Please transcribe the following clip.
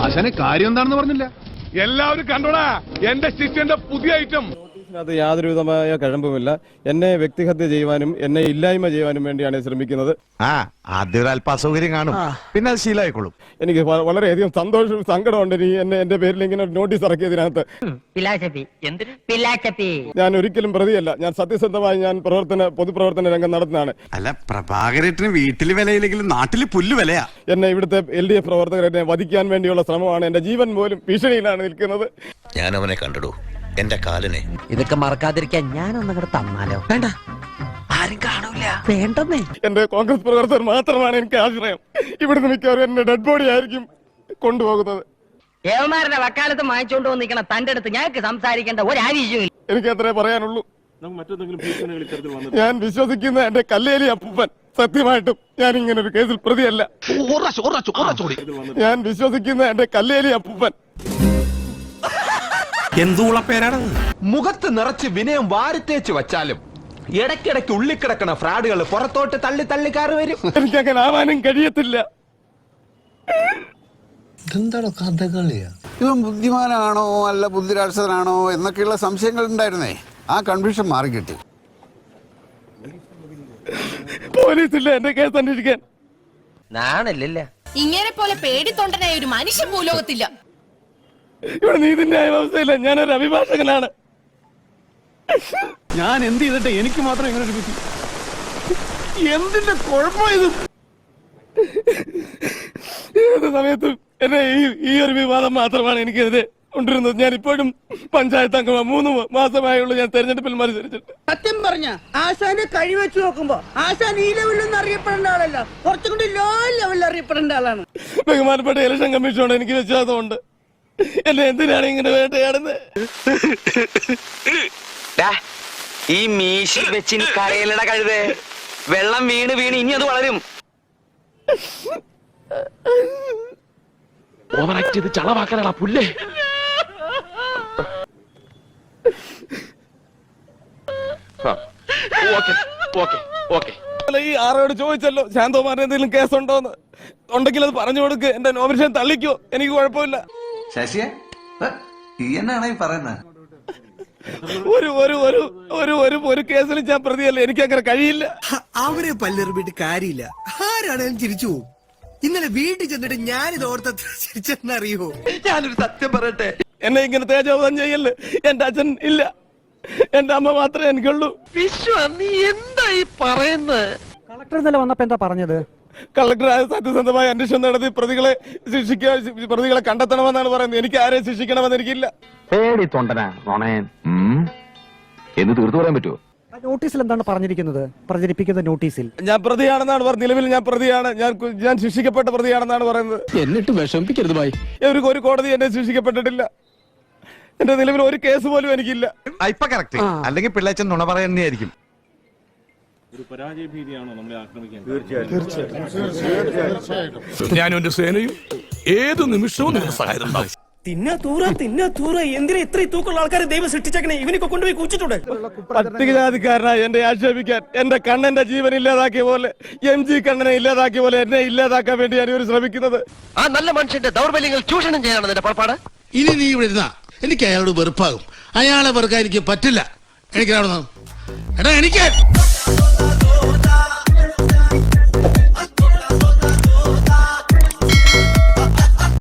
ആശാനെ കാര്യം എന്താണെന്ന് പറഞ്ഞില്ല. എല്ലാവരും കണ്ടോടാ എന്റെ ശിഷ്യന്റെ പുതിയ ഐറ്റം. അത് യാതൊരുവിധമായ കഴമ്പുമില്ല. എന്നെ വ്യക്തിഹത്യ ചെയ്യുവാനും എന്നെ ഇല്ലായ്മ ചെയ്യുവാനും വേണ്ടിയാണ് ശ്രമിക്കുന്നത്. ആദ്യം ഒരു അല്പ അസൗകര്യം കാണും, പിന്നെ അത് ശീലമായിക്കോളും. എനിക്ക് വളരെയധികം സന്തോഷവും സങ്കടമുണ്ട് എന്റെ പേരിൽ ഇങ്ങനെ നോട്ടീസ് ഇറക്കിയതിനകത്ത്. ഞാൻ ഒരിക്കലും പ്രതിയല്ല. ഞാൻ സത്യസന്ധമായി ഞാൻ പൊതുപ്രവർത്തന രംഗം നടത്തുന്നതാണ്. അല്ല, പ്രഭാകരേട്ടന് വീട്ടില് വിലയില്ലെങ്കിലും നാട്ടില് പുല്ല് വിലയാ. എന്നെ ഇവിടുത്തെ LDF പ്രവർത്തകർ എന്നെ വധിക്കാൻ വേണ്ടിയുള്ള ശ്രമമാണ്. എന്റെ ജീവൻ പോലും ഭീഷണിയിലാണ് നിൽക്കുന്നത്. ഞാൻ അവനെ കണ്ടിടൂ, എന്റെ കാലിനെ. ഇതൊക്കെ മറക്കാതിരിക്കാൻ ഞാനൊന്നങ്ങോട്ട് തന്നാലോ? വേണ്ട, ആരും കാണൂല. വേണ്ടെന്നേ. എന്റെ കോൺഗ്രസ് പ്രവർത്തകർ മാത്രമാണ് എനിക്ക് ആശ്രയം. ഇവിടുന്ന് മിക്കവാറും എന്റെ ഡെഡ് ബോഡി ആയിരിക്കും കൊണ്ടുപോകുന്നത്. ഏവന്മാരുടെ വക്കാലത്ത് വാങ്ങിച്ചോണ്ട് വന്നിരിക്കണ തന്റെ അടുത്ത് ഞങ്ങൾക്ക് സംസാരിക്കേണ്ട ഒരാവശ്യമില്ല. എനിക്ക് അത്രേ പറയാനുള്ളൂ. ഞാൻ വിശ്വസിക്കുന്ന എന്റെ കല്ലേലി അപ്പൂപ്പൻ സത്യമായിട്ടും ഞാൻ ഇങ്ങനെ ഒരു കേസിൽ പ്രതിയല്ല. ഞാൻ വിശ്വസിക്കുന്ന എന്റെ കല്ലേലി അപ്പൂപ്പൻ. എന്തുള്ള പേരാണ്? മുഖത്ത് നിറച്ച് വിനയം വാരിത്തേച്ച് വച്ചാലും ഇടയ്ക്കിടയ്ക്ക് ഉള്ളിക്കിടക്കണ ഫ്രാഡുകൾ പുറത്തോട്ട് തള്ളി തള്ളിക്കാറ് വരും. എനിക്ക് അങ്ങനെ ആവാനും കഴിയത്തില്ല. ഇതെന്താണോ കഥകളിയാ? ഇവൻ ബുദ്ധിമാനാണോ അല്ല ബുദ്ധിരാക്ഷസനാണോ എന്നൊക്കെയുള്ള സംശയങ്ങൾ ഉണ്ടായിരുന്നേ. ആ കൺഫ്യൂഷൻ മാറി കിട്ടി. പോലീസില്ല എന്റെ കേസ് അന്വേഷിക്കാൻ. നാണല്ലേ? ഇങ്ങനെ പോലെ പേടിത്തൊണ്ടനായ ഒരു മനുഷ്യൻ ഭൂലോകത്തില്ല. ഇവിടെ നീതിന്യായ വ്യവസ്ഥയില്ല. ഞാനൊരു അഭിഭാഷകനാണ്. ഞാൻ എന്ത് ചെയ്തിട്ട് എനിക്ക് മാത്രം ഇങ്ങനെ ഒരു ബുദ്ധി? എന്തിന്റെ കുഴപ്പമായത്? ഏത് സമയത്തും എന്നെ ഈ ഒരു വിവാദം മാത്രമാണ് എനിക്കെതിരെ കൊണ്ടിരുന്നത്. ഞാൻ ഇപ്പോഴും പഞ്ചായത്ത് അംഗമാണ്. 3 മാസമായുള്ളൂ ഞാൻ തെരഞ്ഞെടുപ്പിൽ മത്സരിച്ചിട്ട്. സത്യം പറഞ്ഞ ആശാനെ കഴിവെച്ച് നോക്കുമ്പോ ആശാൻ ഈ ലെവലിലൊന്നും അറിയപ്പെടേണ്ട ആളല്ല, കുറച്ചും കൂടി ലോ ലെവലിൽ അറിയപ്പെടേണ്ട ആളാണ്. ബഹുമാനപ്പെട്ട ഇലക്ഷൻ കമ്മീഷനോട് എനിക്ക് വിശ്വാസമുണ്ട്. എന്നെ എന്തിനാണ് ഇങ്ങനെ വേട്ടയാടുന്നത്? ഈ മീശി വെച്ചിന് കരയിലട കഴുതേ, വെള്ളം വീണ് വീണ് ഇനി അത് വളരും. ഓവറാക്ട് ചെയ്ത് ചളവാക്കാനാ പുല്ലേ. ഈ ആറോട് ചോദിച്ചല്ലോ ശാന്തകുമാറിന് എന്തെങ്കിലും കേസുണ്ടോന്ന്. ഉണ്ടെങ്കിൽ അത് പറഞ്ഞു കൊടുക്ക്. എന്റെ നോമിനേഷൻ തള്ളിക്കോ, എനിക്ക് കുഴപ്പമില്ല. ശശിയെ എന്നാണ് ഈ പറയുന്നത്? ഒരു കേസിലും ഞാൻ പ്രതിയല്ല. എനിക്ക് അങ്ങനെ കഴിയില്ല. അവരെ പല്ലെറിഞ്ഞിട്ട് കാര്യമില്ല. ആരാണേലും ചിരിച്ചു പോകും. ഇന്നലെ വീട്ടിൽ ചെന്നിട്ട് ഞാനിത് ഓർത്ത ചിരിച്ചെന്നറിയോ? ഞാനൊരു സത്യം പറയട്ടെ, എന്നെ ഇങ്ങനെ തേജോവധം ചെയ്യല്ലേ. എന്റെ അച്ഛൻ ഇല്ല, എന്റെ അമ്മ മാത്രമേ എനിക്കുള്ളൂ. നീ എന്തായി പറയുന്നത്? കളക്ടർ ഇന്നലെ വന്നപ്പോ എന്താ പറഞ്ഞത്? കളക്ടർ സത്യസന്ധമായ അന്വേഷണം നടത്തി പ്രതികളെ കണ്ടെത്തണമെന്നാണ് പറയുന്നത്. എനിക്ക് ആരെയും ശിക്ഷിക്കണമെന്ന് എനിക്കില്ല. പേടി തൊണ്ടനാ നോണയൻ എന്ന് തീർത്തു പറയാൻ പറ്റുമോ? നോട്ടീസിൽ എന്താണ് പറഞ്ഞിരിക്കുന്നത്? പ്രചരിപ്പിക്കുന്ന നോട്ടീസിൽ ഞാൻ പ്രതിയാണെന്നാണ് പറഞ്ഞത്. നിലവിൽ ഞാൻ പ്രതിയാണ്. ഞാൻ ശിക്ഷിക്കപ്പെട്ട പ്രതിയാണെന്നാണ് പറയുന്നത്. എന്നിട്ട് വിഷമിപ്പിക്കരുത് ഭായി. ഒരു കോടതി എന്നെ ശിക്ഷിക്കപ്പെട്ടിട്ടില്ല. എന്റെ നിലവിൽ ഒരു കേസ് പോലും എനിക്കില്ല. ഇപ്പൊ കറക്റ്റ്. അല്ലെങ്കിൽ പിള്ളേച്ചൻ നുണ പറയുന്നതായിരിക്കും. ഞാനും എന്റെ സേനയും ഏത് നിമിഷവും നിങ്ങൾ സഹായം. തിന്നാ തൂറ എന്തിനാ ഇത്ര തൂക്കുള്ള ആൾക്കാരെ ദൈവം സൃഷ്ടിച്ചേക്കണേ? ഇവനൊക്കെ കൊണ്ടുപോയി കൂച്ചിട്ടുണ്ട്. പട്ടികജാതിക്കാരനായി എന്നെ ആക്ഷേപിക്കാൻ, എന്റെ കണ്ണന്റെ ജീവൻ ഇല്ലാതാക്കിയ പോലെ, MG കണ്ണനെ ഇല്ലാതാക്കിയ പോലെ എന്നെ ഇല്ലാതാക്കാൻ വേണ്ടിയാണ് ഇവർ ശ്രമിക്കുന്നത്. ആ നല്ല മനുഷ്യന്റെ ദൗർബല്യങ്ങൾ ചൂഷണം ചെയ്യാനാണ് നിന്റെ പുറപ്പാട്. ഇനി നീ ഇവിടെ ഇരുന്നാ എനിക്ക് അയാളോട് വെറുപ്പാകും. അയാളെ വെറുക്കാൻ എനിക്ക് പറ്റില്ല. എനിക്ക്